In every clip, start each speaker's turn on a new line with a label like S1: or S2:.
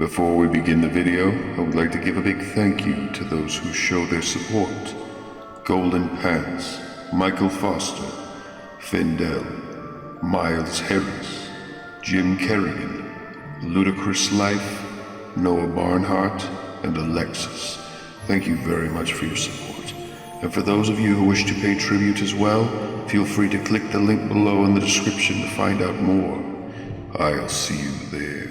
S1: Before we begin the video, I would like to give a big thank you to those who show their support. Golden Pants, Michael Foster, Findel, Miles Harris, Jim Kerrigan, Ludicrous Life, Noah Barnhart, and Alexis. Thank you very much for your support. And for those of you who wish to pay tribute as well, feel free to click the link below in the description to find out more. I'll see you there.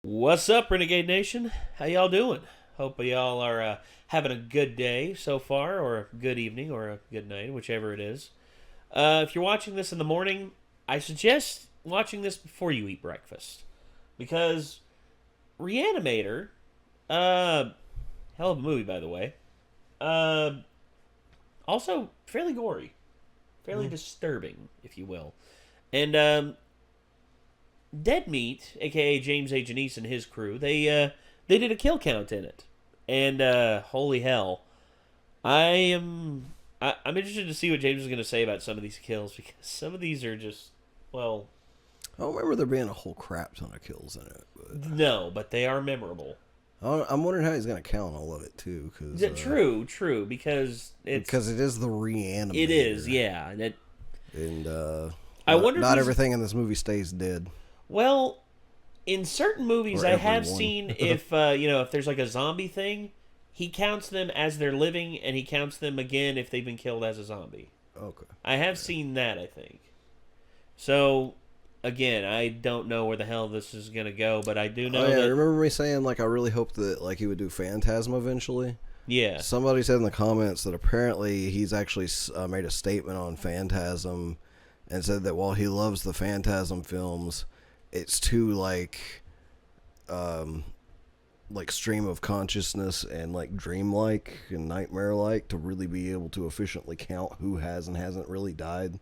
S2: What's up, Renegade Nation? How y'all doing? Hope y'all are having a good day so far, or a good evening, or a good night, whichever it is. If you're watching this in the morning, I suggest watching this before you eat breakfast. Because Re-Animator, hell of a movie, by the way, also fairly gory, fairly disturbing, if you will. And Dead Meat, aka James A. Janice and his crew, they did a kill count in it, and holy hell, I'm interested to see what James is going to say about some of these kills, because some of these are just, well,
S3: I don't remember there being a whole crap ton of kills in it. But
S2: no, but they are memorable.
S3: I'm wondering how he's going to count all of it too. Cause,
S2: true, because it is
S3: the Re-Animator.
S2: It is, yeah,
S3: I wonder. Not everything in this movie stays dead.
S2: Well, in certain movies, I have seen if if there's like a zombie thing, he counts them as they're living, and he counts them again if they've been killed as a zombie.
S3: Okay.
S2: I have seen that, I think. So, again, I don't know where the hell this is gonna go, but I do know.
S3: that... Remember me saying like I really hoped that like he would do Phantasm eventually.
S2: Yeah.
S3: Somebody said in the comments that apparently he's actually made a statement on Phantasm, and said that while he loves the Phantasm films, it's too like stream of consciousness and like dreamlike and nightmare-like to really be able to efficiently count who has and hasn't really died,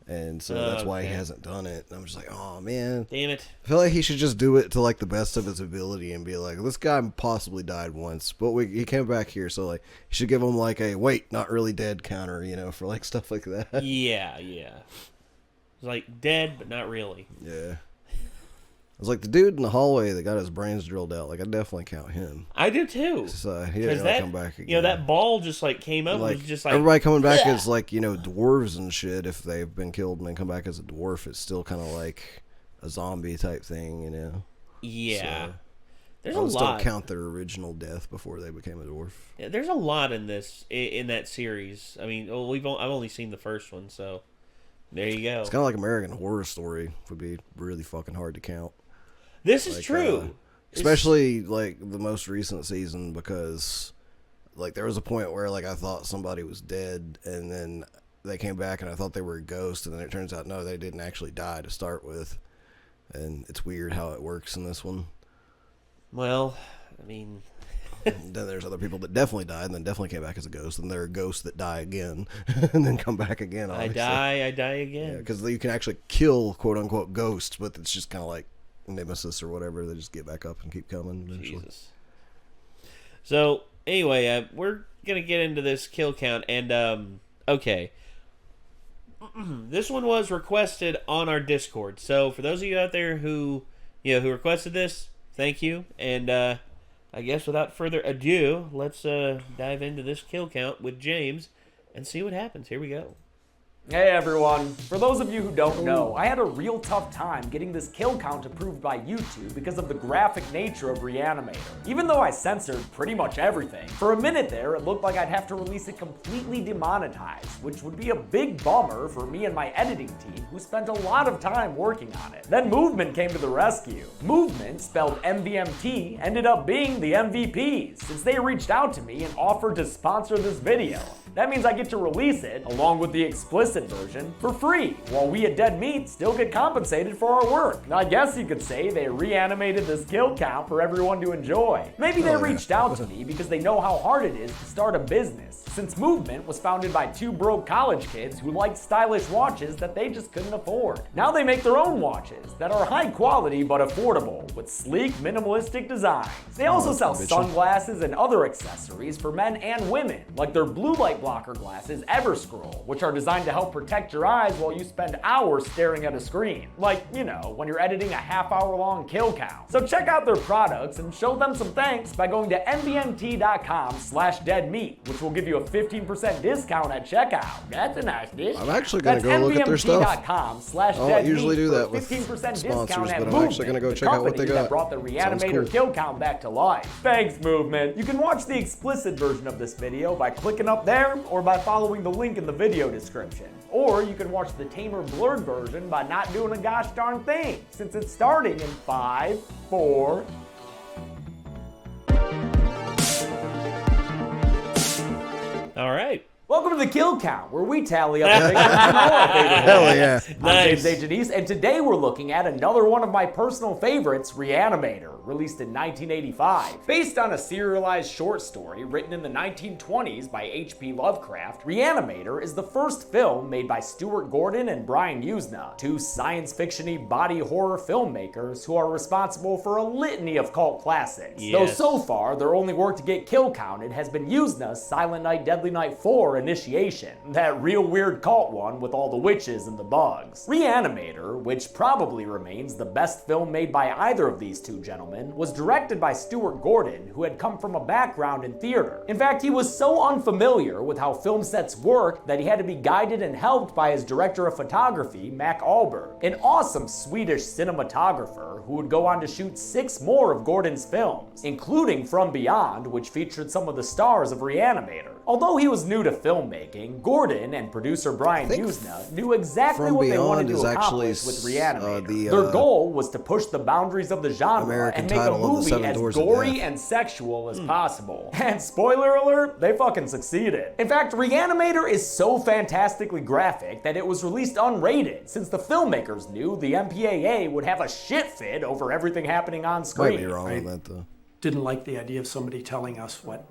S3: and so that's why he hasn't done it. And I'm just like, oh man,
S2: damn it!
S3: I feel like he should just do it to like the best of his ability and be like, this guy possibly died once, but he came back here, so like he should give him like a wait, not really dead counter, for like stuff like that.
S2: Yeah. It's like dead, but not really.
S3: Yeah. I was like, the dude in the hallway that got his brains drilled out, like, I definitely count him.
S2: I do, too.
S3: So, he didn't really come back again.
S2: That ball just, like, came up and was just like...
S3: Everybody coming back as, like, dwarves and shit, if they've been killed and then come back as a dwarf, it's still kind of like a zombie type thing,
S2: Yeah.
S3: So,
S2: there's a lot.
S3: Still count their original death before they became a dwarf.
S2: Yeah, there's a lot in that series. I mean, I've only seen the first one, so there you go.
S3: It's kind of like American Horror Story. Would be really fucking hard to count.
S2: This is true.
S3: Especially, like, the most recent season, because, like, there was a point where, like, I thought somebody was dead, and then they came back, and I thought they were a ghost, and then it turns out, no, they didn't actually die to start with. And it's weird how it works in this one.
S2: Well, I mean...
S3: Then there's other people that definitely died, and then definitely came back as a ghost, and there are ghosts that die again, and then come back again, obviously.
S2: I die again.
S3: Yeah, because you can actually kill, quote-unquote, ghosts, but it's just kind of like Nemesis or whatever. They just get back up and keep coming eventually.
S2: Jesus. So anyway, we're gonna get into this kill count, and okay, this one was requested on our Discord. So for those of you out there who who requested this, thank you. And I guess without further ado, let's dive into this kill count with James and see what happens. Here we go.
S4: Hey everyone, for those of you who don't know, I had a real tough time getting this kill count approved by YouTube because of the graphic nature of Re-Animator, even though I censored pretty much everything. For a minute there, it looked like I'd have to release it completely demonetized, which would be a big bummer for me and my editing team who spent a lot of time working on it. Then Movement came to the rescue. Movement, spelled MVMT, ended up being the MVPs, since they reached out to me and offered to sponsor this video. That means I get to release it, along with the explicit explicit version for free, while we at Dead Meat still get compensated for our work. I guess you could say they reanimated this kill count for everyone to enjoy. Maybe they reached out to me because they know how hard it is to start a business, since Movement was founded by two broke college kids who liked stylish watches that they just couldn't afford. Now they make their own watches that are high quality but affordable, with sleek, minimalistic designs. They also sell sunglasses and other accessories for men and women, like their blue light blocker glasses Everscroll, which are designed to help protect your eyes while you spend hours staring at a screen. Like, you know, when you're editing a half-hour-long kill count. So check out their products and show them some thanks by going to nvmt.com/deadmeat, which will give you a 15% discount at checkout. That's a nice dish.
S3: I'm actually going to go look at their stuff. I don't usually do that with
S4: 15%
S3: sponsors,
S4: discount
S3: but I'm actually going to go check out what they got.
S4: That brought the Re-Animator kill count back to life. Thanks, Movement. You can watch the explicit version of this video by clicking up there or by following the link in the video description. Or you can watch the tamer blurred version by not doing a gosh darn thing, since it's starting in 5, 4...
S2: All right.
S4: Welcome to the Kill Count, where we tally up the victims from all our favorite
S3: Hell
S4: movies.
S3: yeah.
S4: I'm James H. Denise, and today we're looking at another one of my personal favorites, Re-Animator, released in 1985. Based on a serialized short story written in the 1920s by H.P. Lovecraft, Re-Animator is the first film made by Stuart Gordon and Brian Yuzna, two science fiction-y body horror filmmakers who are responsible for a litany of cult classics.
S2: Yes.
S4: Though so far, their only work to get kill counted has been Yuzna's Silent Night Deadly Night 4 Initiation, that real weird cult one with all the witches and the bugs. Re-Animator, which probably remains the best film made by either of these two gentlemen, was directed by Stuart Gordon, who had come from a background in theater. In fact, he was so unfamiliar with how film sets work that he had to be guided and helped by his director of photography, Mac Ahlberg, an awesome Swedish cinematographer who would go on to shoot 6 more of Gordon's films, including From Beyond, which featured some of the stars of Re-Animator. Although he was new to filmmaking, Gordon and producer Brian Yuzna knew exactly what they wanted to accomplish with Re-Animator. Their goal was to push the boundaries of the genre
S3: American
S4: and make a
S3: title of The
S4: movie
S3: Seven
S4: as
S3: Doors of
S4: gory
S3: Death.
S4: and sexual as possible. And spoiler alert, they fucking succeeded. In fact, Re-Animator is so fantastically graphic that it was released unrated, since the filmmakers knew the MPAA would have a shit fit over everything happening on screen.
S3: Might be wrong on that, though.
S5: Didn't like the idea of somebody telling us what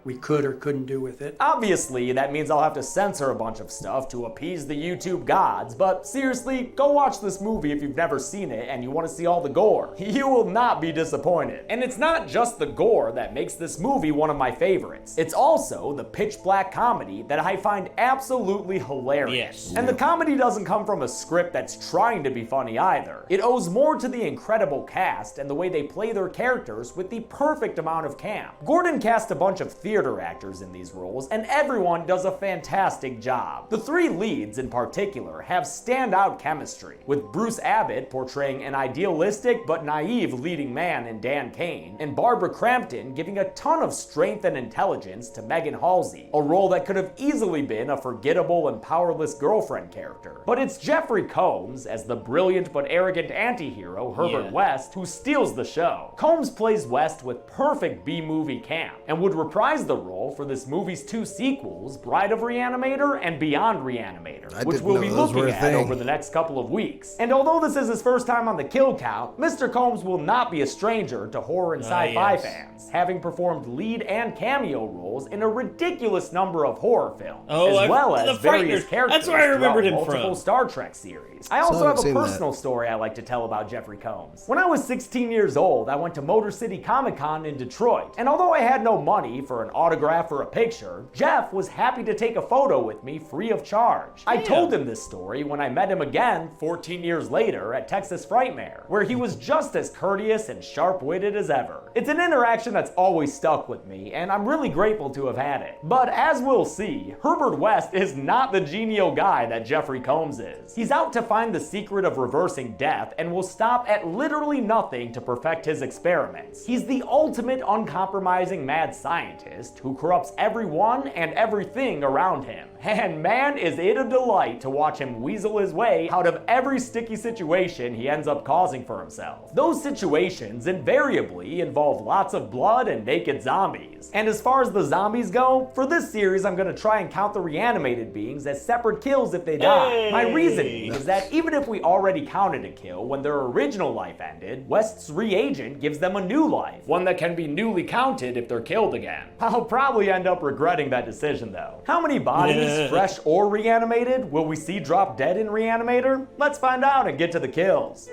S5: we could or couldn't do with it.
S4: Obviously, that means I'll have to censor a bunch of stuff to appease the YouTube gods, but seriously, go watch this movie if you've never seen it and you want to see all the gore. You will not be disappointed. And it's not just the gore that makes this movie one of my favorites. It's also the pitch black comedy that I find absolutely hilarious.
S2: Yes.
S4: And the comedy doesn't come from a script that's trying to be funny either. It owes more to the incredible cast and the way they play their characters with the perfect amount of camp. Gordon cast a bunch of theater actors in these roles, and everyone does a fantastic job. The 3 leads in particular have standout chemistry, with Bruce Abbott portraying an idealistic but naive leading man in Dan Kane, and Barbara Crampton giving a ton of strength and intelligence to Megan Halsey, a role that could have easily been a forgettable and powerless girlfriend character. But it's Jeffrey Combs as the brilliant but arrogant anti-hero Herbert West who steals the show. Combs plays West with perfect B-movie camp, and would reprise the role for this movie's 2 sequels, Bride of Re-Animator and Beyond Re-Animator, which we'll be looking at over the next couple of weeks. And although this is his first time on the kill count, Mr. Combs will not be a stranger to horror and sci-fi fans, having performed lead and cameo roles in a ridiculous number of horror films, as well as various characters throughout multiple Star Trek series. I also have a personal story I like to tell about Jeffrey Combs. When I was 16 years old, I went to Motor City Comic Con in Detroit, and although I had no money for an autograph or a picture, Jeff was happy to take a photo with me free of charge. I told him this story when I met him again 14 years later at Texas Frightmare, where he was just as courteous and sharp-witted as ever. It's an interaction that's always stuck with me, and I'm really grateful to have had it. But as we'll see, Herbert West is not the genial guy that Jeffrey Combs is. He's out to find the secret of reversing death and will stop at literally nothing to perfect his experiments. He's the ultimate uncompromising mad scientist, scientist who corrupts everyone and everything around him. And man, is it a delight to watch him weasel his way out of every sticky situation he ends up causing for himself. Those situations invariably involve lots of blood and naked zombies. And as far as the zombies go, for this series I'm gonna try and count the reanimated beings as separate kills if they die.
S2: Hey!
S4: My reasoning is that even if we already counted a kill when their original life ended, West's reagent gives them a new life, one that can be newly counted if they're killed again. I'll probably end up regretting that decision though. How many bodies, fresh or reanimated, will we see drop dead in Re-Animator? Let's find out and get to the kills.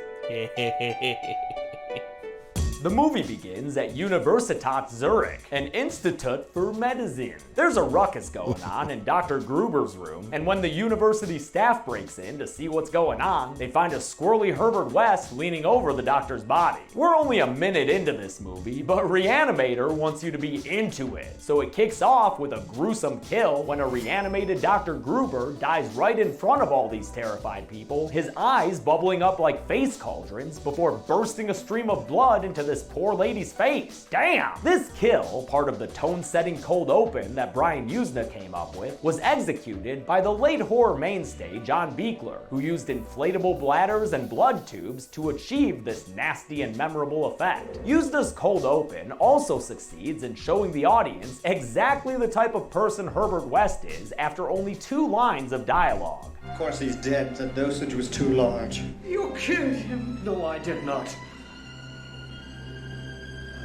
S4: The movie begins at Universitat Zurich, an institute for medicine. There's a ruckus going on in Dr. Gruber's room, and when the university staff breaks in to see what's going on, they find a squirrely Herbert West leaning over the doctor's body. We're only a minute into this movie, but Re-Animator wants you to be into it, so it kicks off with a gruesome kill when a reanimated Dr. Gruber dies right in front of all these terrified people, his eyes bubbling up like face cauldrons before bursting a stream of blood into this poor lady's face. Damn! This kill, part of the tone-setting cold open that Brian Usna came up with, was executed by the late horror mainstay John Buechler, who used inflatable bladders and blood tubes to achieve this nasty and memorable effect. Usna's cold open also succeeds in showing the audience exactly the type of person Herbert West is after only 2 lines of dialogue.
S6: Of course he's dead. The dosage was too large.
S7: You killed him.
S6: No, I did not.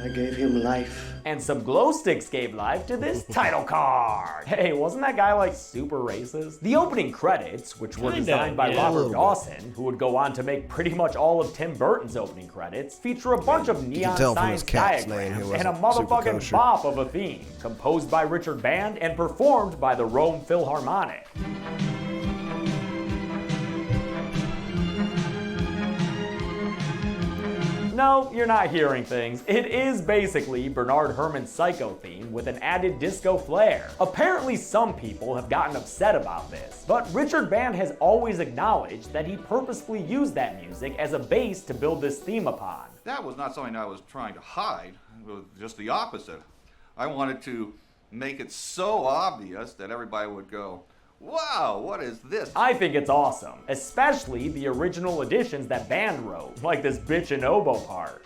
S6: I gave him life.
S4: And some glow sticks gave life to this title card. Hey, wasn't that guy like super racist? The opening credits, which were designed by Robert Dawson, who would go on to make pretty much all of Tim Burton's opening credits, feature a bunch of neon science diagrams and a motherfucking bop of a theme, composed by Richard Band and performed by the Rome Philharmonic. No, you're not hearing things. It is basically Bernard Herrmann's Psycho theme with an added disco flair. Apparently some people have gotten upset about this, but Richard Band has always acknowledged that he purposefully used that music as a base to build this theme upon.
S8: That was not something I was trying to hide. It was just the opposite. I wanted to make it so obvious that everybody would go, wow, what is this?
S4: I think it's awesome, especially the original editions that Band wrote, like this bitch and oboe part.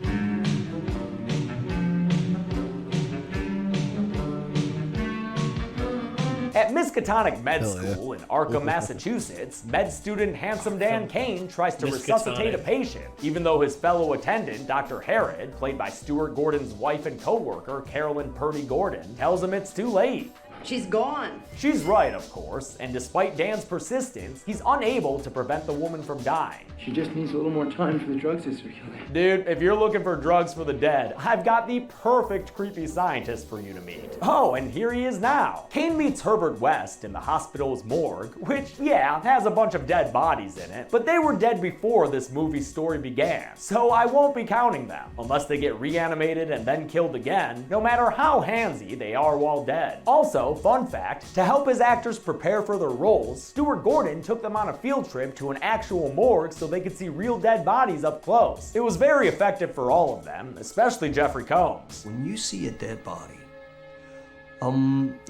S4: At Miskatonic Med School in Arkham, Massachusetts, med student Handsome Dan Kane tries to resuscitate a patient, even though his fellow attendant, Dr. Herod, played by Stuart Gordon's wife and co-worker, Carolyn Purdy Gordon, tells him it's too late.
S9: She's gone.
S4: She's right, of course, and despite Dan's persistence, he's unable to prevent the woman from dying.
S7: She just needs a little more time for the drugs to circulate.
S4: Dude, if you're looking for drugs for the dead, I've got the perfect creepy scientist for you to meet. Oh, and here he is now. Kane meets Herbert West in the hospital's morgue, which, yeah, has a bunch of dead bodies in it, but they were dead before this movie's story began, so I won't be counting them, unless they get reanimated and then killed again, no matter how handsy they are while dead. Also, fun fact, to help his actors prepare for their roles, Stuart Gordon took them on a field trip to an actual morgue so they could see real dead bodies up close. It was very effective for all of them, especially Jeffrey Combs.
S10: When you see a dead body,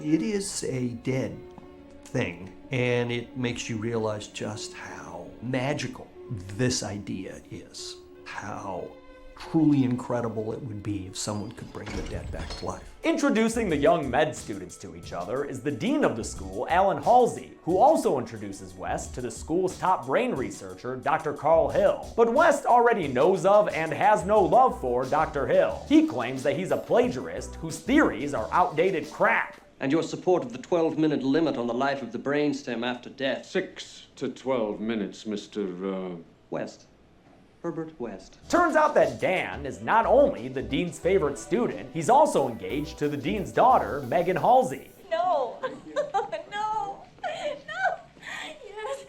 S10: it is a dead thing, and it makes you realize just how magical this idea is, how truly incredible it would be if someone could bring the dead back to life.
S4: Introducing the young med students to each other is the dean of the school, Alan Halsey, who also introduces West to the school's top brain researcher, Dr. Carl Hill. But West already knows of and has no love for Dr. Hill. He claims that he's a plagiarist whose theories are outdated crap.
S11: And your support of the 12-minute limit on the life of the brainstem after death.
S12: 6 to 12 minutes, Mr.
S11: West. Herbert West.
S4: Turns out that Dan is not only the dean's favorite student, he's also engaged to the dean's daughter, Megan Halsey.
S9: No. No. No. Yes.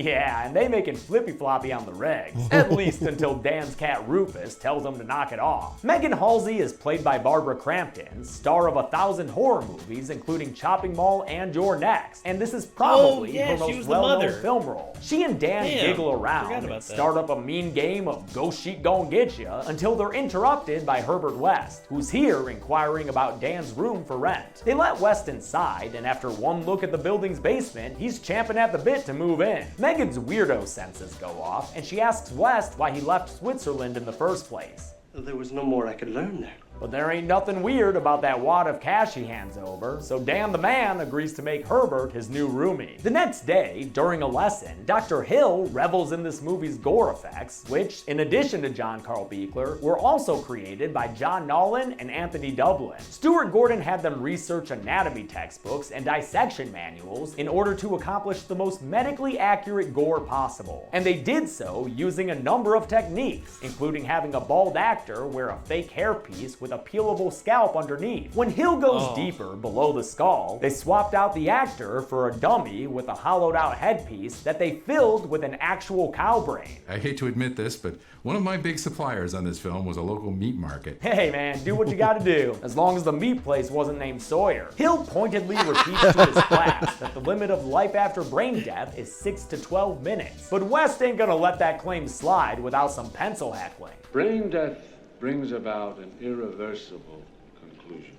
S4: Yeah, and they making flippy-floppy on the regs. At least until Dan's cat Rufus tells him to knock it off. Megan Halsey is played by Barbara Crampton, star of 1,000 horror movies, including Chopping Mall and You're Next. And this is probably her most well-known film role. She and Dan giggle around and start up a mean game of Ghost Sheet Gon' Get Ya until they're interrupted by Herbert West, who's here inquiring about Dan's room for rent. They let West inside, and after one look at the building's basement, he's champing at the bit to move in. Megan's weirdo senses go off, and she asks West why he left Switzerland in the first place.
S6: There was no more I could learn there.
S4: But there ain't nothing weird about that wad of cash he hands over, so Dan the man agrees to make Herbert his new roomie. The next day, during a lesson, Dr. Hill revels in this movie's gore effects, which, in addition to John Carl Buechler, were also created by John Nolan and Anthony Dublin. Stuart Gordon had them research anatomy textbooks and dissection manuals in order to accomplish the most medically accurate gore possible. And they did so using a number of techniques, including having a bald actor wear a fake hairpiece with a peelable scalp underneath. When Hill goes deeper below the skull, they swapped out the actor for a dummy with a hollowed out headpiece that they filled with an actual cow brain.
S9: I hate to admit this, but one of my big suppliers on this film was a local meat market.
S4: Hey man, do what you gotta do, as long as the meat place wasn't named Sawyer. Hill pointedly repeats to his class that the limit of life after brain death is 6 to 12 minutes. But West ain't gonna let that claim slide without some pencil heckling.
S12: Brain death brings about an irreversible conclusion.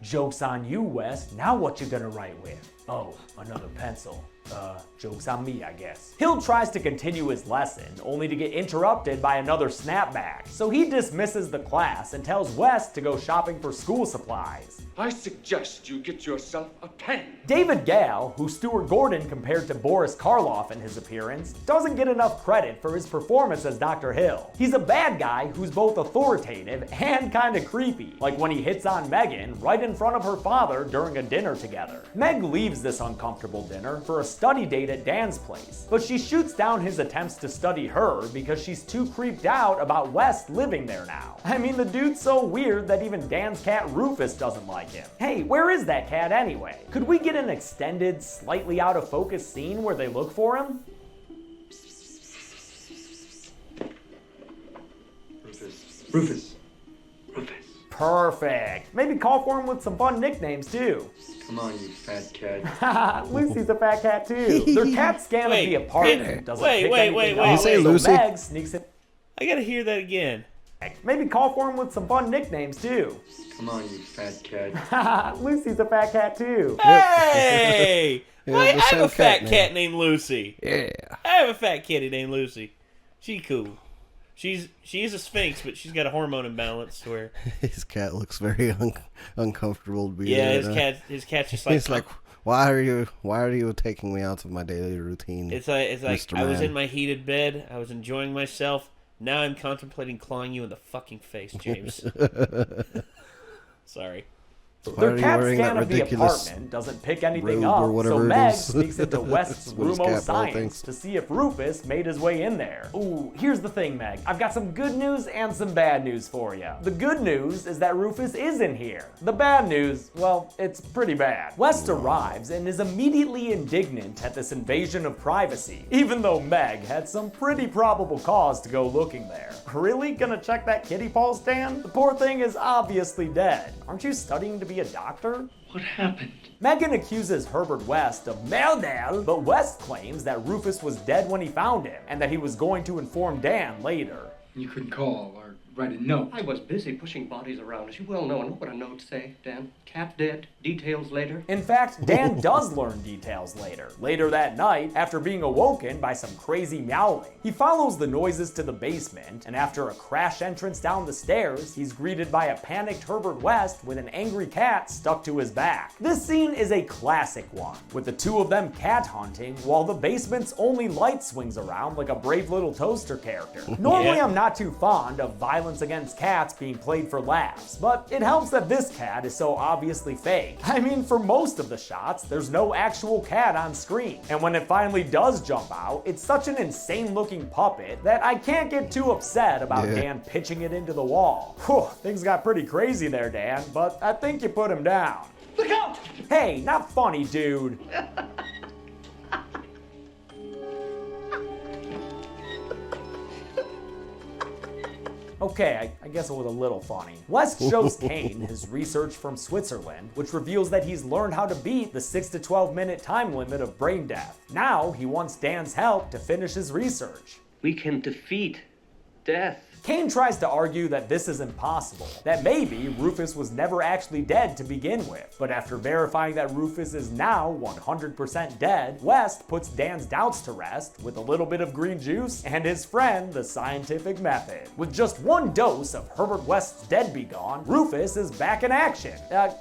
S4: Joke's on you, West. Now what you gonna write with? Oh, another pencil. Joke's on me, I guess. Hill tries to continue his lesson, only to get interrupted by another snapback. So he dismisses the class and tells West to go shopping for school supplies.
S12: I suggest you get yourself a pen.
S4: David Gale, who Stuart Gordon compared to Boris Karloff in his appearance, doesn't get enough credit for his performance as Dr. Hill. He's a bad guy who's both authoritative and kinda creepy, like when he hits on Megan right in front of her father during a dinner together. Meg leaves this uncomfortable dinner for a study date at Dan's place, but she shoots down his attempts to study her because she's too creeped out about West living there now. I mean, the dude's so weird that even Dan's cat Rufus doesn't like him. Hey, where is that cat anyway? Could we get an extended, slightly out of focus scene where they look for him?
S7: Rufus.
S4: Perfect. Maybe call for him with some fun nicknames too.
S7: Come on, you fat cat.
S4: Lucy's a fat cat too. Their cat scan of the apartment doesn't pick anything up,
S3: say
S4: so
S3: Lucy?
S4: Meg sneaks in.
S2: I gotta hear that again.
S4: Maybe call for him with some fun nicknames too.
S7: Come on, you fat cat.
S4: Lucy's a fat cat too.
S2: Hey!
S3: Yeah,
S2: I
S3: the
S2: have
S3: same
S2: a fat
S3: cat
S2: cat named Lucy.
S3: Yeah.
S2: I have a fat kitty named Lucy. She cool. She is a sphinx, but she's got a hormone imbalance where
S3: His cat looks very uncomfortable to be
S2: yeah,
S3: there.
S2: his cat's just like
S3: He's like, why are you taking me out of my daily routine?
S2: it's like
S3: Mr.
S2: I was
S3: Man?"
S2: in my heated bed, I was enjoying myself. Now I'm contemplating clawing you in the fucking face, James. Sorry.
S3: Why
S4: Their
S3: are you
S4: cat
S3: wearing
S4: scan
S3: that
S4: of the
S3: ridiculous
S4: apartment doesn't pick anything
S3: robe
S4: up,
S3: or
S4: so
S3: whatever it
S4: Meg
S3: is?
S4: sneaks into West's
S3: That's what his
S4: room of
S3: cat probably
S4: science
S3: thinks.
S4: to see if Rufus made his way in there. Ooh, here's the thing, Meg. I've got some good news and some bad news for you. The good news is that Rufus is in here. The bad news, well, it's pretty bad. West arrives and is immediately indignant at this invasion of privacy, even though Meg had some pretty probable cause to go looking there. Really gonna check that kitty paw stand? The poor thing is obviously dead. Aren't you studying to be a doctor?
S7: What happened?
S4: Megan accuses Herbert West of murder, but West claims that Rufus was dead when he found him, and that he was going to inform Dan later.
S7: You could call or write a note.
S11: I was busy pushing bodies around, as you well know. And what would a note say, Dan? Cat dead, details later?
S4: In fact, Dan does learn details later. Later that night, after being awoken by some crazy meowing. He follows the noises to the basement, and after a crash entrance down the stairs, he's greeted by a panicked Herbert West with an angry cat stuck to his back. This scene is a classic one, with the two of them cat hunting while the basement's only light swings around like a brave little toaster character. Normally I'm not too fond of violence against cats being played for laughs, but it helps that this cat is so obviously fake. I mean, for most of the shots, there's no actual cat on screen. And when it finally does jump out, it's such an insane looking puppet that I can't get too upset about Dan pitching it into the wall. Whew, things got pretty crazy there, Dan, but I think you put him down.
S7: Look out!
S4: Hey, not funny, dude. Okay, I guess it was a little funny. West shows Kane his research from Switzerland, which reveals that he's learned how to beat the 6 to 12 minute time limit of brain death. Now he wants Dan's help to finish his research.
S11: We can defeat death.
S4: Kane tries to argue that this is impossible, that maybe Rufus was never actually dead to begin with. But after verifying that Rufus is now 100% dead, West puts Dan's doubts to rest with a little bit of green juice and his friend, the scientific method. With just one dose of Herbert West's Dead Be Gone, Rufus is back in action.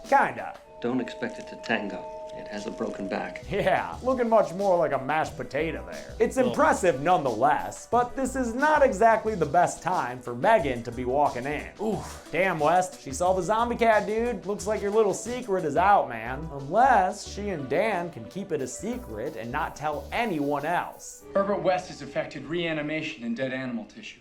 S4: Kinda.
S11: Don't expect it to tango. It has a broken back.
S4: Yeah, looking much more like a mashed potato there. It's impressive nonetheless, but this is not exactly the best time for Megan to be walking in. Oof, damn West, she saw the zombie cat, dude. Looks like your little secret is out, man. Unless she and Dan can keep it a secret and not tell anyone else.
S7: Herbert West has affected reanimation in dead animal tissue.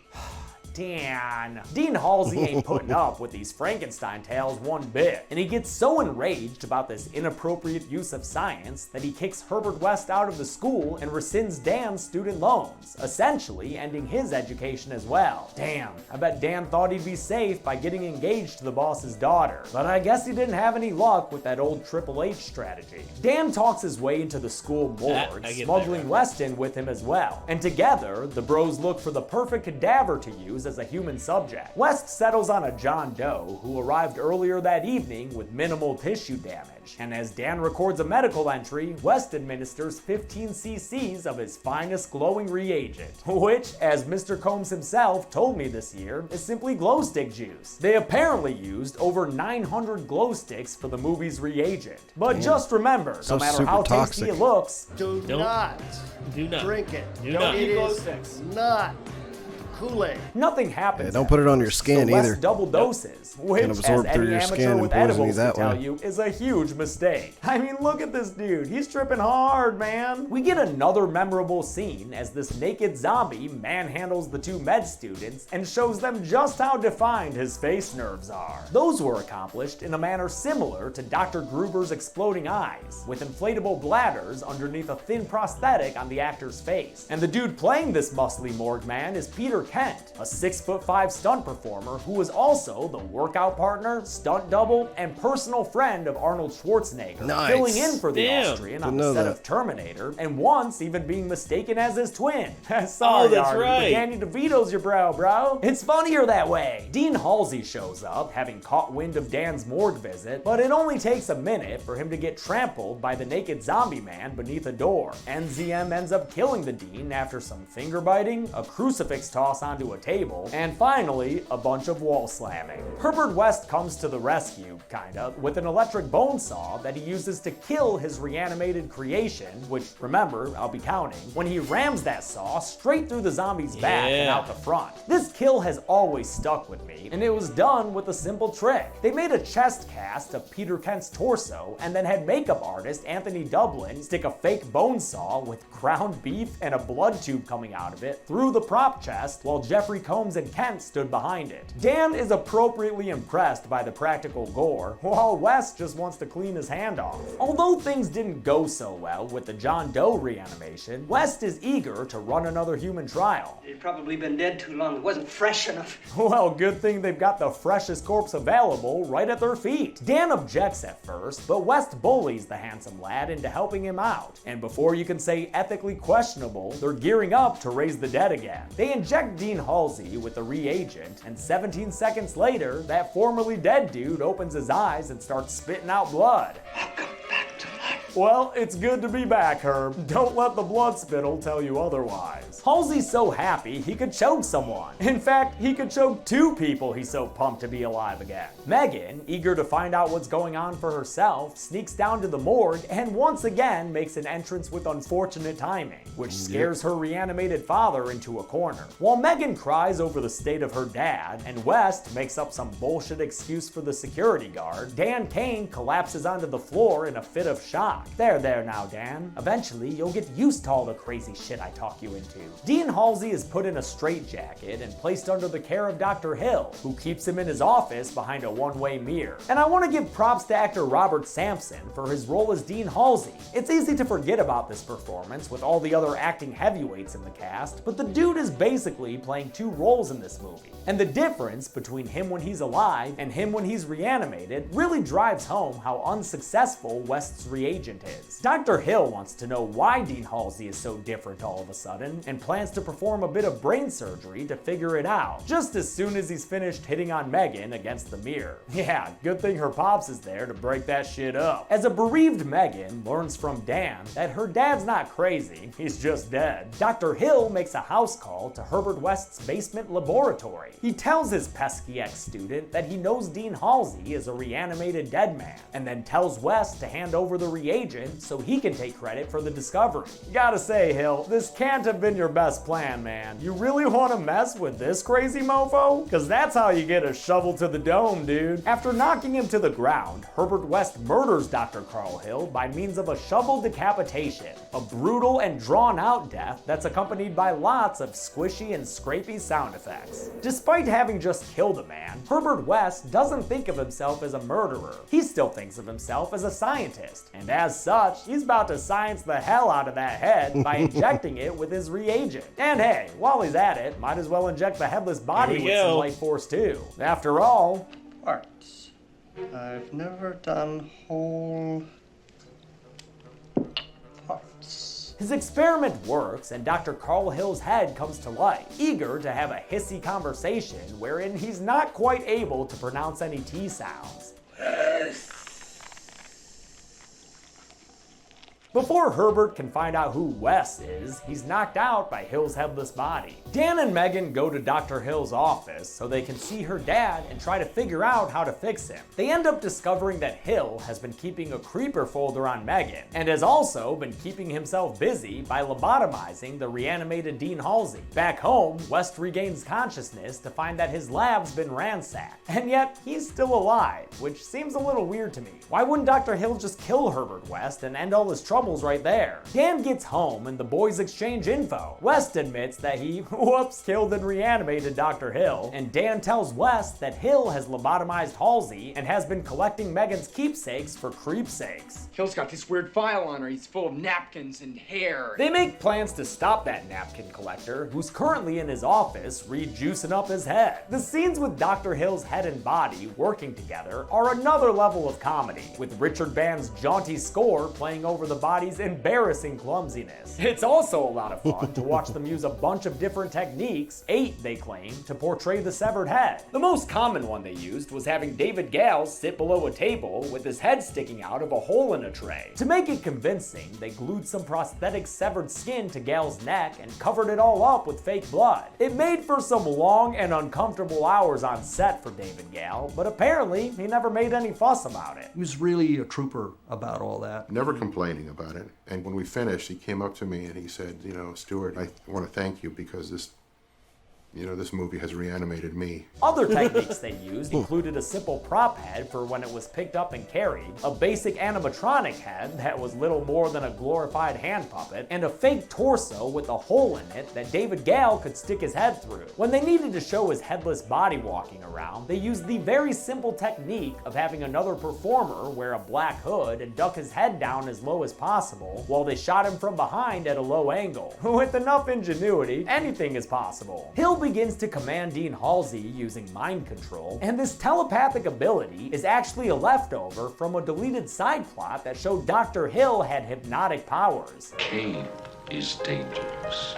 S4: Dan. Dean Halsey ain't putting up with these Frankenstein tales one bit, and he gets so enraged about this inappropriate use of science that he kicks Herbert West out of the school and rescinds Dan's student loans, essentially ending his education as well. Damn, I bet Dan thought he'd be safe by getting engaged to the boss's daughter, but I guess he didn't have any luck with that old Triple H strategy. Dan talks his way into the school morgue, smuggling West in with him as well, and together, the bros look for the perfect cadaver to use as a human subject. West settles on a John Doe who arrived earlier that evening with minimal tissue damage, and as Dan records a medical entry, West administers 15 cc's of his finest glowing reagent, which, as Mr. Combs himself told me this year, is simply glow stick juice. They apparently used over 900 glow sticks for the movie's reagent. But just remember, no matter how tasty it looks,
S13: Do not drink it. It is not Kool-Aid.
S4: Nothing happens.
S3: Yeah, don't put it on your skin
S4: so
S3: either.
S4: Double doses, which,
S3: can absorb
S4: as
S3: through
S4: any
S3: your
S4: amateur
S3: skin and
S4: with
S3: poison you
S4: edibles
S3: that
S4: will tell
S3: way.
S4: you, is a huge mistake. I mean, look at this dude. He's tripping hard, man. We get another memorable scene as this naked zombie manhandles the two med students and shows them just how defined his face nerves are. Those were accomplished in a manner similar to Dr. Gruber's exploding eyes, with inflatable bladders underneath a thin prosthetic on the actor's face. And the dude playing this muscly morgue man is Peter Kent, a 6'5" stunt performer who was also the workout partner, stunt double, and personal friend of Arnold Schwarzenegger,
S3: Nice.
S4: filling in for the
S2: Damn.
S4: Austrian on
S3: Didn't
S4: the
S3: know
S4: set
S3: that.
S4: of Terminator, and once even being mistaken as his twin. Sorry,
S2: Oh, that's
S4: Arnie,
S2: right.
S4: but Danny DeVito's your bro. It's funnier that way. Dean Halsey shows up, having caught wind of Dan's morgue visit, but it only takes a minute for him to get trampled by the naked zombie man beneath a door. NZM ends up killing the Dean after some finger biting, a crucifix toss onto a table, and finally, a bunch of wall slamming. Herbert West comes to the rescue, kinda, with an electric bone saw that he uses to kill his reanimated creation, which, remember, I'll be counting, when he rams that saw straight through the zombie's back and out the front. This kill has always stuck with me, and it was done with a simple trick. They made a chest cast of Peter Kent's torso, and then had makeup artist Anthony Dublin stick a fake bone saw with ground beef and a blood tube coming out of it through the prop chest while Jeffrey Combs and Kent stood behind it. Dan is appropriately impressed by the practical gore, while West just wants to clean his hand off. Although things didn't go so well with the John Doe reanimation, West is eager to run another human trial.
S6: He'd probably been dead too long. It wasn't fresh enough.
S4: Well, good thing they've got the freshest corpse available right at their feet. Dan objects at first, but West bullies the handsome lad into helping him out. And before you can say ethically questionable, they're gearing up to raise the dead again. They inject Dean Halsey with the reagent, and 17 seconds later, that formerly dead dude opens his eyes and starts spitting out blood. Well, it's good to be back, Herb. Don't let the blood spittle tell you otherwise. Halsey's so happy he could choke someone. In fact, he could choke two people, he's so pumped to be alive again. Megan, eager to find out what's going on for herself, sneaks down to the morgue and once again makes an entrance with unfortunate timing, which scares her reanimated father into a corner. While Megan cries over the state of her dad, and West makes up some bullshit excuse for the security guard, Dan Kane collapses onto the floor in a fit of shock. shock. There now, Dan. Eventually, you'll get used to all the crazy shit I talk you into. Dean Halsey is put in a straitjacket and placed under the care of Dr. Hill, who keeps him in his office behind a one-way mirror. And I want to give props to actor Robert Sampson for his role as Dean Halsey. It's easy to forget about this performance with all the other acting heavyweights in the cast, but the dude is basically playing two roles in this movie. And the difference between him when he's alive and him when he's reanimated really drives home how unsuccessful West's reagent is. Dr. Hill wants to know why Dean Halsey is so different all of a sudden, and plans to perform a bit of brain surgery to figure it out, just as soon as he's finished hitting on Megan against the mirror. Yeah, good thing her pops is there to break that shit up. As a bereaved Megan learns from Dan that her dad's not crazy, he's just dead, Dr. Hill makes a house call to Herbert West's basement laboratory. He tells his pesky ex-student that he knows Dean Halsey is a reanimated dead man, and then tells West to hand over the reagent so he can take credit for the discovery. Gotta say, Hill, this can't have been your best plan, man. You really want to mess with this crazy mofo? Cause that's how you get a shovel to the dome, dude. After knocking him to the ground, Herbert West murders Dr. Carl Hill by means of a shovel decapitation, a brutal and drawn-out death that's accompanied by lots of squishy and scrapey sound effects. Despite having just killed a man, Herbert West doesn't think of himself as a murderer. He still thinks of himself as a scientist, and as such, he's about to science the hell out of that head by injecting it with his reagent. And hey, while he's at it, might as well inject the headless body with some life force too. After all,
S13: Parts. I've never done whole parts.
S4: his experiment works and Dr. Carl Hill's head comes to life, eager to have a hissy conversation wherein he's not quite able to pronounce any T sounds. Before Herbert can find out who Wes is, he's knocked out by Hill's headless body. Dan and Megan go to Dr. Hill's office so they can see her dad and try to figure out how to fix him. They end up discovering that Hill has been keeping a creeper folder on Megan, and has also been keeping himself busy by lobotomizing the reanimated Dean Halsey. Back home, West regains consciousness to find that his lab's been ransacked, and yet he's still alive, which seems a little weird to me. Why wouldn't Dr. Hill just kill Herbert West and end all his troubles right there? Dan gets home and the boys exchange info. West admits that he, killed and reanimated Dr. Hill, and Dan tells West that Hill has lobotomized Halsey and has been collecting Megan's keepsakes for creepsakes.
S7: Hill's got this weird file on her. He's full of napkins and hair.
S4: They make plans to stop that napkin collector, who's currently in his office rejuicing up his head. The scenes with Dr. Hill's head and body working together are another level of comedy, with Richard Band's jaunty score playing over the body's embarrassing clumsiness. It's also a lot of fun to watch them use a bunch of different techniques, 8 they claim, to portray the severed head. The most common one they used was having David Gale sit below a table with his head sticking out of a hole in a tray. To make it convincing, they glued some prosthetic severed skin to Gale's neck and covered it all up with fake blood. It made for some long and uncomfortable hours on set for David Gale, but apparently he never made any fuss about it.
S10: He was really a trooper about all that.
S14: Never complaining about it. And when we finished, he came up to me and he said, Stuart, I want to thank you because this movie has reanimated me.
S4: Other techniques they used included a simple prop head for when it was picked up and carried, a basic animatronic head that was little more than a glorified hand puppet, and a fake torso with a hole in it that David Gale could stick his head through. When they needed to show his headless body walking around, they used the very simple technique of having another performer wear a black hood and duck his head down as low as possible while they shot him from behind at a low angle. With enough ingenuity, anything is possible. Hill begins to command Dean Halsey using mind control, and this telepathic ability is actually a leftover from a deleted side plot that showed Dr. Hill had hypnotic powers.
S12: Pain is dangerous.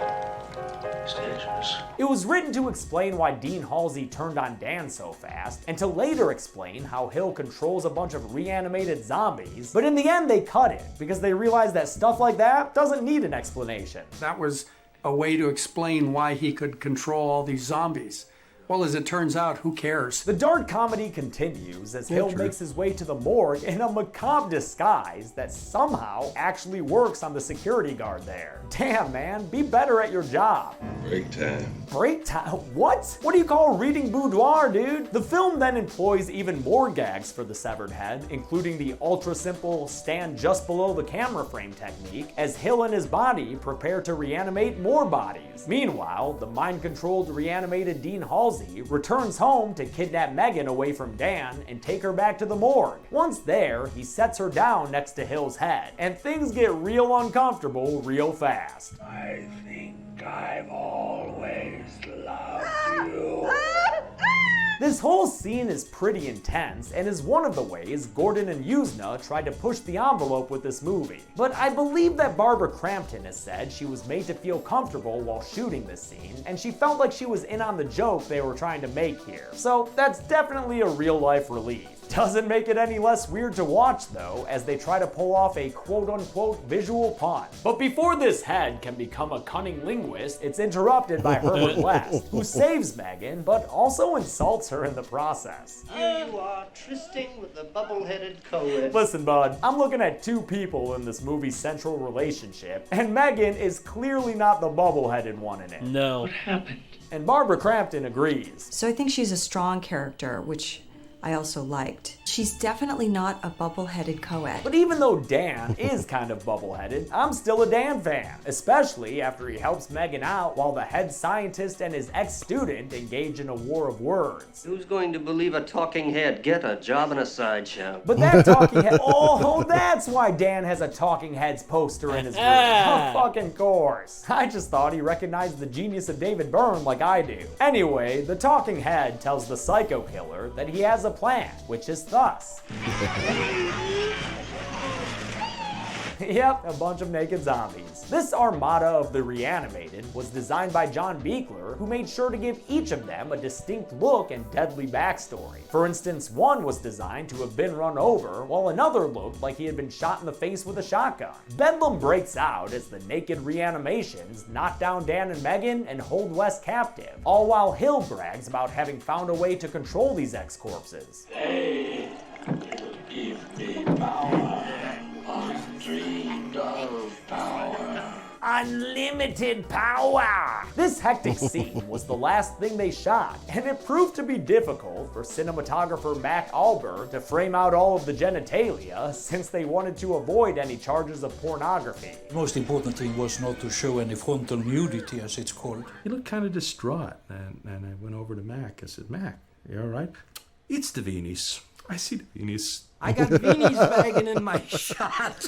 S12: It's dangerous.
S4: It was written to explain why Dean Halsey turned on Dan so fast, and to later explain how Hill controls a bunch of reanimated zombies, but in the end they cut it, because they realized that stuff like that doesn't need an explanation.
S5: That was a way to explain why he could control all these zombies. Well, as it turns out, who cares?
S4: The dark comedy continues as Hill makes his way to the morgue in a macabre disguise that somehow actually works on the security guard there. Damn, man, be better at your job.
S15: Break time.
S4: Break time? What? What do you call reading boudoir, dude? The film then employs even more gags for the severed head, including the ultra-simple stand just below the camera frame technique, as Hill and his body prepare to reanimate more bodies. Meanwhile, the mind-controlled reanimated Dean Halsey returns home to kidnap Megan away from Dan and take her back to the morgue. Once there, he sets her down next to Hill's head, and things get real uncomfortable real fast.
S15: I think I've always loved you.
S4: This whole scene is pretty intense and is one of the ways Gordon and Yuzna tried to push the envelope with this movie. But I believe that Barbara Crampton has said she was made to feel comfortable while shooting this scene, and she felt like she was in on the joke they were trying to make here. So that's definitely a real life relief. Doesn't make it any less weird to watch though, as they try to pull off a quote-unquote visual pun. But before this head can become a cunning linguist, it's interrupted by Herbert West, who saves Megan, but also insults her in the process.
S13: Here you are, trysting with the bubble-headed co-ed.
S4: Listen, bud, I'm looking at two people in this movie's central relationship, and Megan is clearly not the bubble-headed one in it.
S2: No.
S11: What happened?
S4: And Barbara Crampton agrees.
S16: So I think she's a strong character, which I also liked. She's definitely not a bubble-headed co-ed.
S4: But even though Dan is kind of bubble-headed, I'm still a Dan fan, especially after he helps Megan out while the head scientist and his ex-student engage in a war of words.
S6: Who's going to believe a talking head? Get a job in a sideshow.
S4: But that talking head, oh, that's why Dan has a talking heads poster in his room. Of fucking course. I just thought he recognized the genius of David Byrne like I do. Anyway, the talking head tells the psycho killer that he has a plan, which is thus. Yep, a bunch of naked zombies. This armada of the Re-Animated was designed by John Buechler, who made sure to give each of them a distinct look and deadly backstory. For instance, one was designed to have been run over, while another looked like he had been shot in the face with a shotgun. Bedlam breaks out as the naked Re-Animations knock down Dan and Megan and hold West captive, all while Hill brags about having found a way to control these ex-corpses.
S15: They give me power. Dreamed of power.
S4: Unlimited power! This hectic scene was the last thing they shot, and it proved to be difficult for cinematographer Mac Albert to frame out all of the genitalia, since they wanted to avoid any charges of pornography.
S17: The most important thing was not to show any frontal nudity, as it's called.
S9: He looked kind of distraught, and I went over to Mac. I said, Mac, you all right? It's the Venis. I see the Venis.
S13: I got Venis wagging in my shot.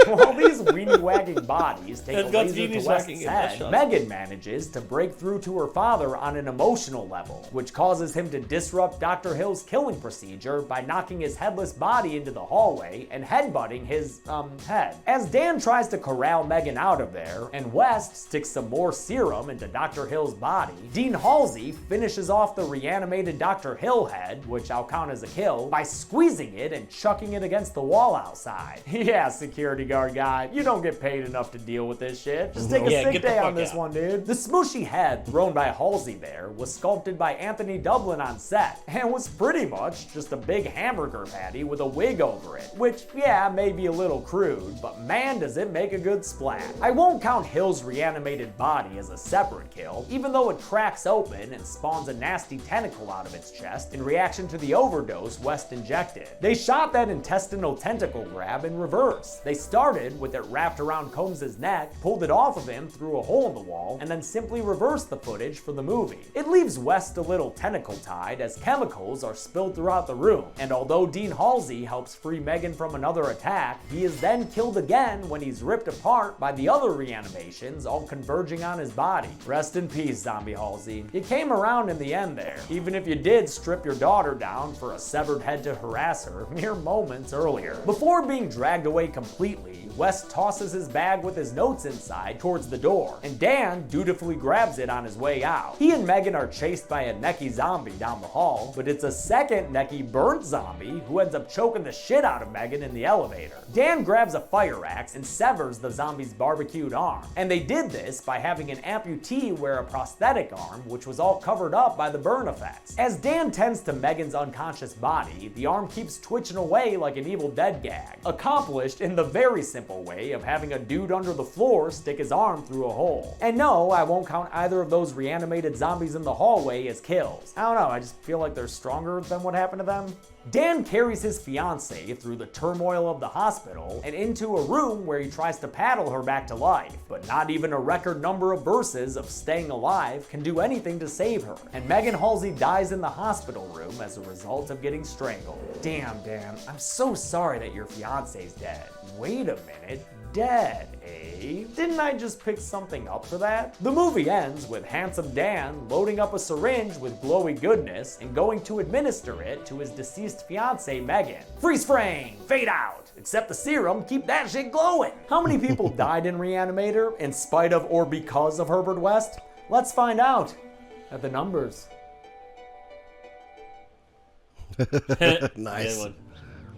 S4: While these weenie-wagging bodies take a laser to West's head, Megan manages to break through to her father on an emotional level, which causes him to disrupt Dr. Hill's killing procedure by knocking his headless body into the hallway and headbutting his, head. As Dan tries to corral Megan out of there, and West sticks some more serum into Dr. Hill's body, Dean Halsey finishes off the reanimated Dr. Hill head, which I'll count as a kill, by squeezing it and chucking it against the wall outside. Yeah, security guard guy, you don't get paid enough to deal with this shit. Just take a sick day on this one, dude. The smooshy head thrown by Halsey there was sculpted by Anthony Dublin on set, and was pretty much just a big hamburger patty with a wig over it, which, yeah, may be a little crude, but man does it make a good splat. I won't count Hill's reanimated body as a separate kill, even though it cracks open and spawns a nasty tentacle out of its chest in reaction to the overdose West injected. They shot that intestinal tentacle grab in reverse. They started with it wrapped around Combs' neck, pulled it off of him through a hole in the wall, and then simply reversed the footage for the movie. It leaves West a little tentacle-tied as chemicals are spilled throughout the room, and although Dean Halsey helps free Megan from another attack, he is then killed again when he's ripped apart by the other reanimations all converging on his body. Rest in peace, Zombie Halsey. You came around in the end there, even if you did strip your dog daughter down for a severed head to harass her mere moments earlier. Before being dragged away completely, West tosses his bag with his notes inside towards the door, and Dan dutifully grabs it on his way out. He and Megan are chased by a necky zombie down the hall, but it's a second necky burnt zombie who ends up choking the shit out of Megan in the elevator. Dan grabs a fire axe and severs the zombie's barbecued arm, and they did this by having an amputee wear a prosthetic arm which was all covered up by the burn effects. As Dan tends to Megan's unconscious body, the arm keeps twitching away like an Evil Dead gag, accomplished in the very simple way of having a dude under the floor stick his arm through a hole. And no, I won't count either of those reanimated zombies in the hallway as kills. I don't know, I just feel like they're stronger than what happened to them. Dan carries his fiancée through the turmoil of the hospital and into a room where he tries to paddle her back to life, but not even a record number of verses of staying alive can do anything to save her, and Megan Halsey dies in the hospital room as a result of getting strangled. Damn, Dan, I'm so sorry that your fiancé's dead. Wait a minute, dead, eh? Didn't I just pick something up for that? The movie ends with handsome Dan loading up a syringe with glowy goodness and going to administer it to his deceased fiancée Megan. Freeze frame, fade out, except the serum, keep that shit glowing. How many people died in Re-Animator in spite of or because of Herbert West? Let's find out at the numbers.
S3: Nice.
S2: Good one.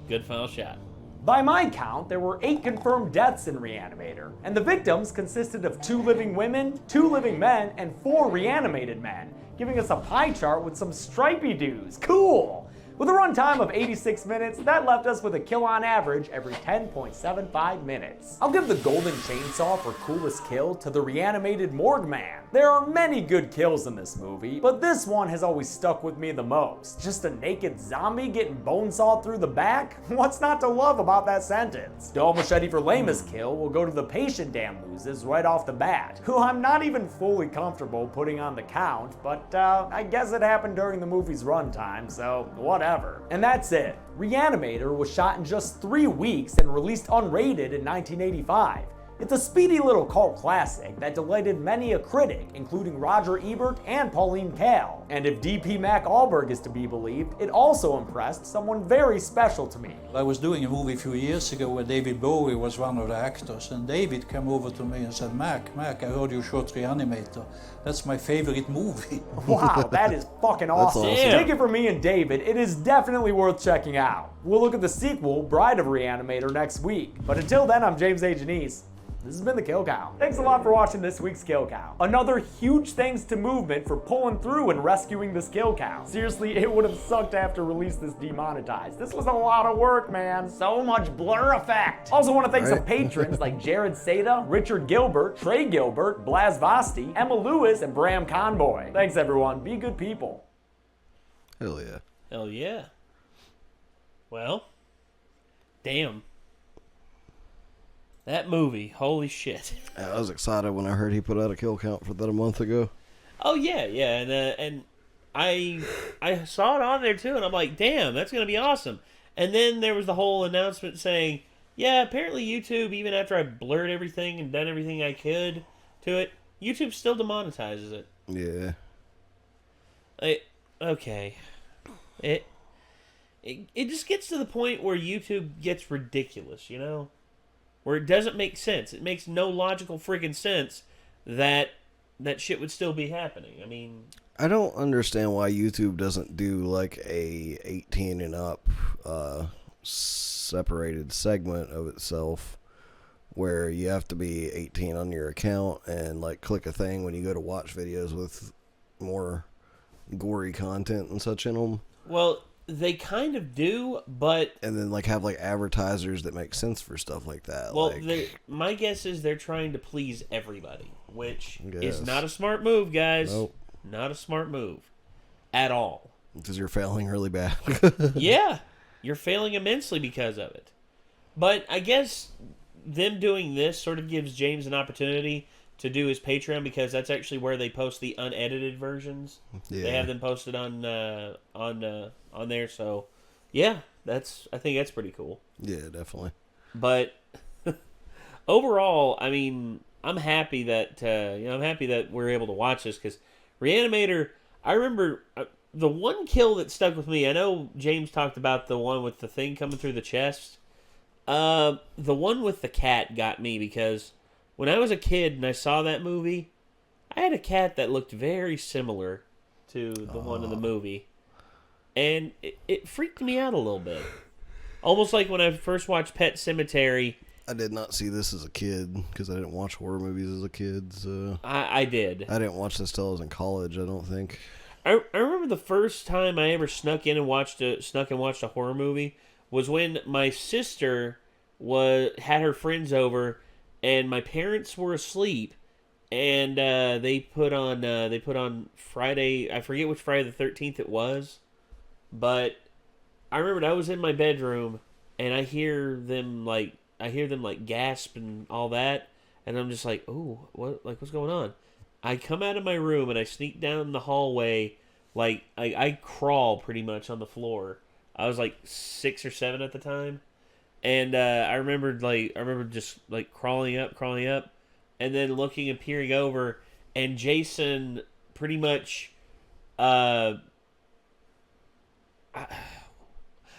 S2: Good final shot.
S4: By my count, there were 8 confirmed deaths in Re-Animator, and the victims consisted of 2 living women, 2 living men, and 4 reanimated men, giving us a pie chart with some stripey dudes. Cool! With a runtime of 86 minutes, that left us with a kill on average every 10.75 minutes. I'll give the golden chainsaw for coolest kill to the reanimated morgue man. There are many good kills in this movie, but this one has always stuck with me the most. Just a naked zombie getting bone sawed through the back? What's not to love about that sentence? Dull machete for lamest kill will go to the patient Dan loses right off the bat, who I'm not even fully comfortable putting on the count, but I guess it happened during the movie's runtime, so whatever. And that's it. Re-Animator was shot in just 3 weeks and released unrated in 1985. It's a speedy little cult classic that delighted many a critic, including Roger Ebert and Pauline Kael. And if DP Mac Ahlberg is to be believed, it also impressed someone very special to me.
S17: I was doing a movie a few years ago where David Bowie was one of the actors, and David came over to me and said, Mac, I heard you shot Re-Animator. That's my favorite movie.
S4: Wow, that is fucking awesome. Take it from me and David, it is definitely worth checking out. We'll look at the sequel, Bride of Re-Animator, next week. But until then, I'm James A. Janice. This has been the Kill Count. Thanks a lot for watching this week's Kill Count. Another huge thanks to Movement for pulling through and rescuing this Kill Count. Seriously, it would have sucked to have to release this demonetized. This was a lot of work, man. So much blur effect. Also want to thank some patrons like Jared Seda, Richard Gilbert, Trey Gilbert, Blaz Vosti, Emma Lewis, and Bram Conboy. Thanks everyone. Be good people.
S3: Hell yeah.
S2: Hell yeah. Well, damn. That movie, holy shit.
S3: I was excited when I heard he put out a kill count for that a month ago.
S2: Oh yeah, and I saw it on there too, and I'm like, damn, that's gonna be awesome. And then there was the whole announcement saying, yeah, apparently YouTube, even after I blurred everything and done everything I could to it, YouTube still demonetizes it.
S3: Yeah.
S2: Okay. It just gets to the point where YouTube gets ridiculous, you know? Where it doesn't make sense. It makes no logical friggin' sense that shit would still be happening. I mean,
S3: I don't understand why YouTube doesn't do like a 18 and up separated segment of itself where you have to be 18 on your account and like click a thing when you go to watch videos with more gory content and such in them.
S2: Well, they kind of do, but...
S3: And then, like, have, like, advertisers that make sense for stuff like that.
S2: Well,
S3: like,
S2: my guess is they're trying to please everybody, which is not a smart move, guys.
S3: Nope.
S2: Not a smart move. At all.
S3: Because you're failing really bad.
S2: Yeah. You're failing immensely because of it. But I guess them doing this sort of gives James an opportunity to do his Patreon, because that's actually where they post the unedited versions. Yeah. They have them posted on there, so yeah, I think that's pretty cool.
S3: Yeah, definitely.
S2: But overall, I mean, I'm happy that I'm happy that we're able to watch this, because Re-Animator, I remember the one kill that stuck with me, I know James talked about the one with the thing coming through the chest. The one with the cat got me because when I was a kid and I saw that movie, I had a cat that looked very similar to the one in the movie. And it freaked me out a little bit. Almost like when I first watched Pet Sematary.
S3: I did not see this as a kid because I didn't watch horror movies as a kid. So
S2: I did.
S3: I didn't watch this till I was in college, I don't think.
S2: I remember the first time I ever snuck and watched a horror movie was when my sister had her friends over and my parents were asleep and they put on Friday, I forget which Friday the 13th it was, but I remember I was in my bedroom and I hear them gasp and all that, and I'm just like, "Ooh, what's going on?" I come out of my room and I sneak down the hallway, like I crawl pretty much on the floor. I was like 6 or 7 at the time, and I remember just like crawling up, and then looking and peering over, and Jason pretty much, it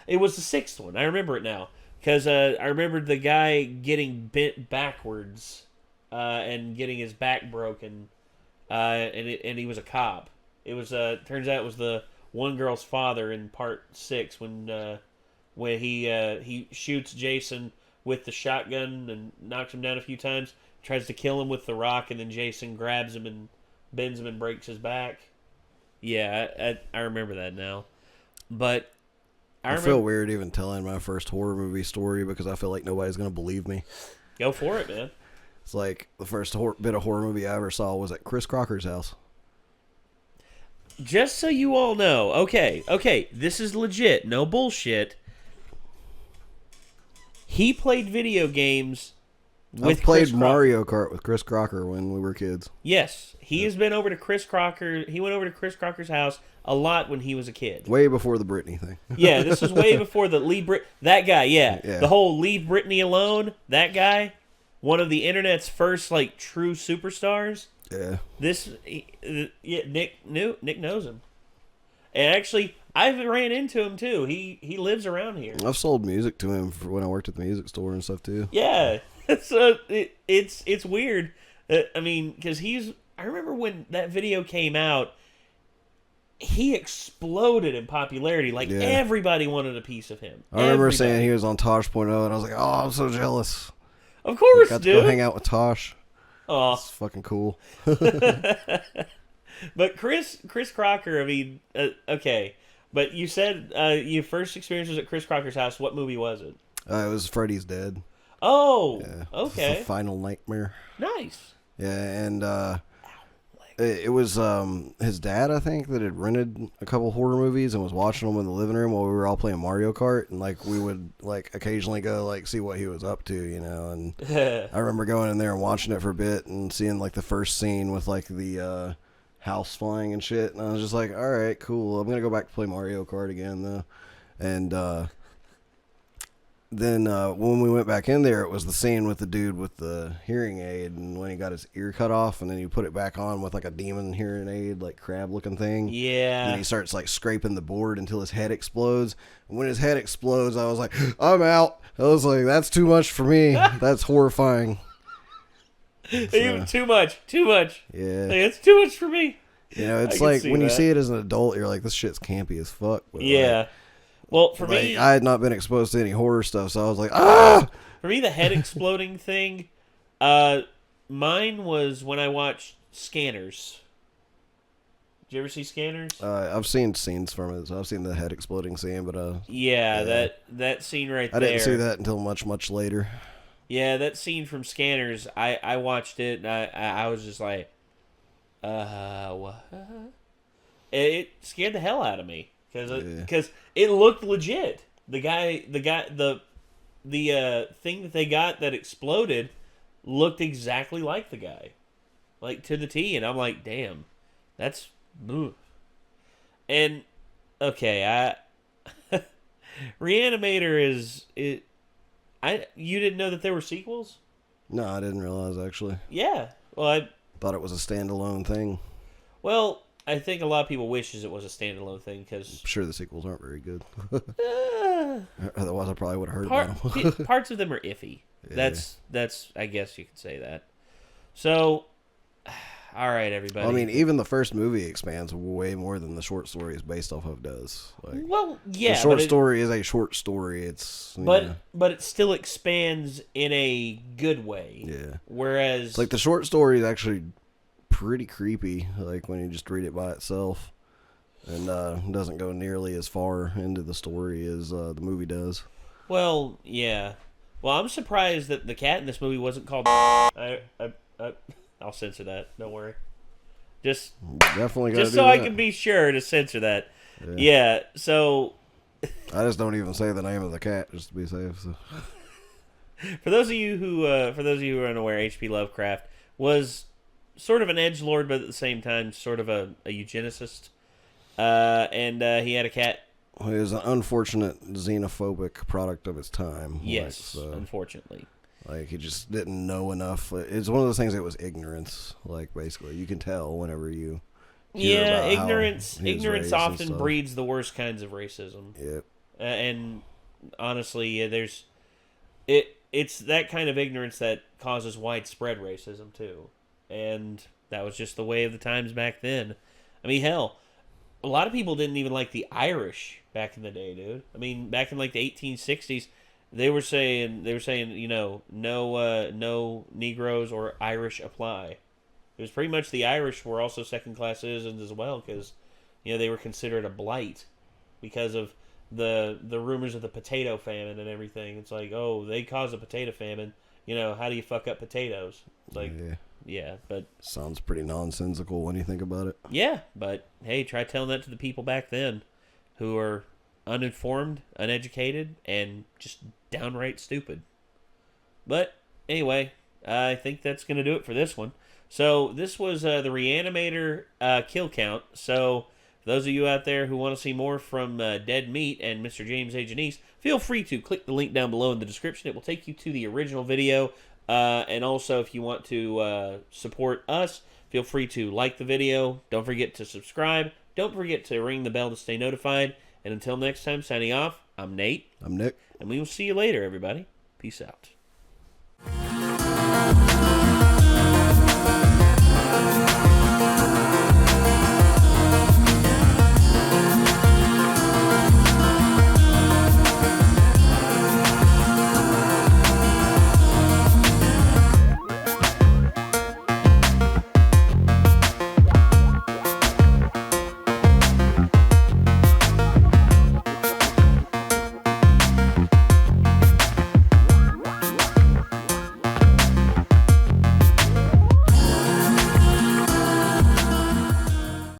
S2: was the 6th one. I remember it now because I remembered the guy getting bent backwards, and getting his back broken. And he was a cop. It was turns out it was the one girl's father in part 6 when he shoots Jason with the shotgun and knocks him down a few times, tries to kill him with the rock, and then Jason grabs him and bends him and breaks his back. Yeah, I remember that now. But
S3: I feel weird even telling my first horror movie story because I feel like nobody's going to believe me.
S2: Go for it, man.
S3: It's like the first bit of horror movie I ever saw was at Chris Crocker's house.
S2: Just so you all know, okay, this is legit, no bullshit. He played video games with
S3: I played
S2: Chris
S3: Mario Kart with Chris Crocker when we were kids.
S2: Yes, he has been over to Chris Crocker. He went over to Chris Crocker's house a lot when he was a kid.
S3: Way before the Britney thing.
S2: Yeah, this was way before the that guy, yeah. The whole leave Britney alone, that guy. One of the internet's first like true superstars.
S3: Yeah.
S2: Nick knows him, and actually I've ran into him too. He lives around here.
S3: I've sold music to him for when I worked at the music store and stuff too.
S2: Yeah, so it's weird. I mean, because I remember when that video came out, he exploded in popularity. Like everybody wanted a piece of him.
S3: I remember saying he was on Tosh.0, and I was like, "Oh, I'm so jealous."
S2: Of course,
S3: got to
S2: dude.
S3: go hang out with Tosh.
S2: Oh,
S3: it's fucking cool.
S2: But Chris Crocker, I mean, okay. But you said your first experience was at Chris Crocker's house. What movie was it?
S3: It was Freddy's Dead.
S2: Oh,
S3: yeah.
S2: Okay.
S3: The Final Nightmare.
S2: Nice.
S3: Yeah, and it was his dad, I think, that had rented a couple horror movies and was watching them in the living room while we were all playing Mario Kart, and like we would like occasionally go like see what he was up to, you know. And I remember going in there and watching it for a bit and seeing like the first scene with like the house flying and shit, and I was just like, all right, cool. I'm gonna go back to play Mario Kart again though, and then when we went back in there, it was the scene with the dude with the hearing aid, and when he got his ear cut off, and then you put it back on with like a demon hearing aid, like crab looking thing.
S2: Yeah.
S3: And then he starts like scraping the board until his head explodes. And when his head explodes, I was like, I'm out. I was like, that's too much for me. That's horrifying.
S2: So, too much.
S3: Yeah.
S2: Like, it's too much for me.
S3: You know, it's like when you see it as an adult, you're like, this shit's campy as fuck. But
S2: yeah.
S3: Like,
S2: well, for me,
S3: I had not been exposed to any horror stuff, so I was like, ah!
S2: For me, the head exploding thing, mine was when I watched Scanners. Did you ever see Scanners?
S3: I've seen scenes from it, so I've seen the head exploding scene, but
S2: yeah, that scene right there.
S3: I didn't see that until much later.
S2: Yeah, that scene from Scanners, I watched it, and I was just like, what? It scared the hell out of me. Because it looked legit. The thing that they got that exploded looked exactly like the guy, like to the T. And I'm like, damn, that's. Ugh. And okay, Re-Animator is it. You didn't know that there were sequels?
S3: No, I didn't realize actually.
S2: Yeah, well, I
S3: thought it was a standalone thing.
S2: Well, I think a lot of people wishes it was a standalone thing because
S3: I'm sure the sequels aren't very good. Otherwise, I probably would have heard about them.
S2: Parts of them are iffy.
S3: Yeah.
S2: That's I guess you could say that. So, all right, everybody.
S3: Well, I mean, even the first movie expands way more than the short story is based off of does. Like,
S2: well, yeah,
S3: the short story is a short story. It's
S2: but it still expands in a good way.
S3: Yeah.
S2: Whereas,
S3: it's like the short story is actually pretty creepy. Like when you just read it by itself, and doesn't go nearly as far into the story as the movie does.
S2: Well, yeah. Well, I'm surprised that the cat in this movie wasn't called. I'll censor that. Don't worry. Just
S3: definitely gotta
S2: just
S3: do
S2: so I
S3: that.
S2: can be sure to censor that.
S3: Yeah.
S2: Yeah. So
S3: I just don't even say the name of the cat just to be safe. So.
S2: for those of you who are unaware, H.P. Lovecraft was sort of an edgelord, but at the same time, sort of a eugenicist. And he had a cat.
S3: He was an unfortunate xenophobic product of his time.
S2: Yes,
S3: like, so,
S2: unfortunately.
S3: Like, he just didn't know enough. It's one of those things that was ignorance. Like, basically, you can tell whenever you.
S2: Yeah, ignorance often
S3: stuff.
S2: breeds the worst kinds of racism.
S3: Yep.
S2: And honestly, it's that kind of ignorance that causes widespread racism too. And that was just the way of the times back then. I mean, hell, a lot of people didn't even like the Irish back in the day, dude. I mean, back in like the 1860s, they were saying, you know, no Negroes or Irish apply. It was pretty much the Irish were also second-class citizens as well because, you know, they were considered a blight because of the rumors of the potato famine and everything. It's like, oh, they caused a potato famine. You know, how do you fuck up potatoes? It's like, yeah, but
S3: sounds pretty nonsensical when you think about it.
S2: Yeah, but hey, try telling that to the people back then who are uninformed, uneducated, and just downright stupid. But anyway, I think that's going to do it for this one. So this was the Re-Animator kill count. So for those of you out there who want to see more from Dead Meat and Mr. James A. Janice, feel free to click the link down below in the description. It will take you to the original video. And also, if you want to support us, feel free to like the video. Don't forget to subscribe. Don't forget to ring the bell to stay notified. And until next time, signing off, I'm Nate.
S3: I'm Nick.
S2: And we will see you later, everybody. Peace out.